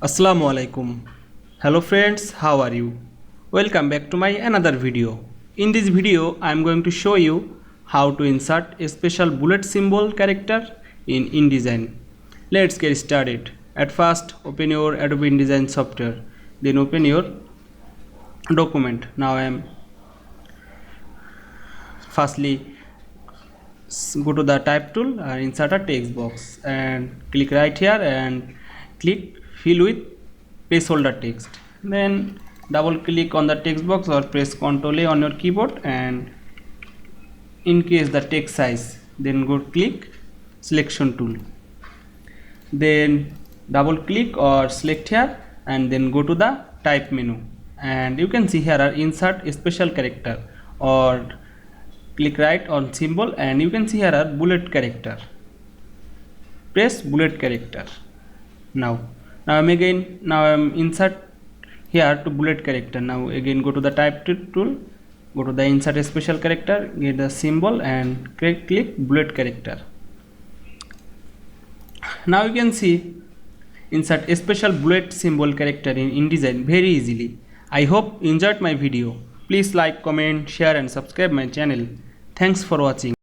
Assalamu Walaikum. Hello friends, how are you? Welcome back to my another video. In this video, I am going to show you how to insert a special bullet symbol character in InDesign. Let's get started. At first, open your Adobe InDesign software. Then open your document. Now I am firstly go to the type tool and insert a text box and click right here and click fill with placeholder text. Then double click on the text box or press Ctrl A on your keyboard and increase the text size. Then go click selection tool. Then double click or select here and then go to the type menu, and you can see here are insert a special character, or click right on symbol and you can see here are bullet character. Press bullet character. Now I'm insert here to bullet character. Now again go to the type tool, go to the insert a special character, get the symbol and click bullet character. Now you can see insert a special bullet symbol character in InDesign very easily. I hope you enjoyed my video. Please like, comment, share and subscribe my channel. Thanks for watching.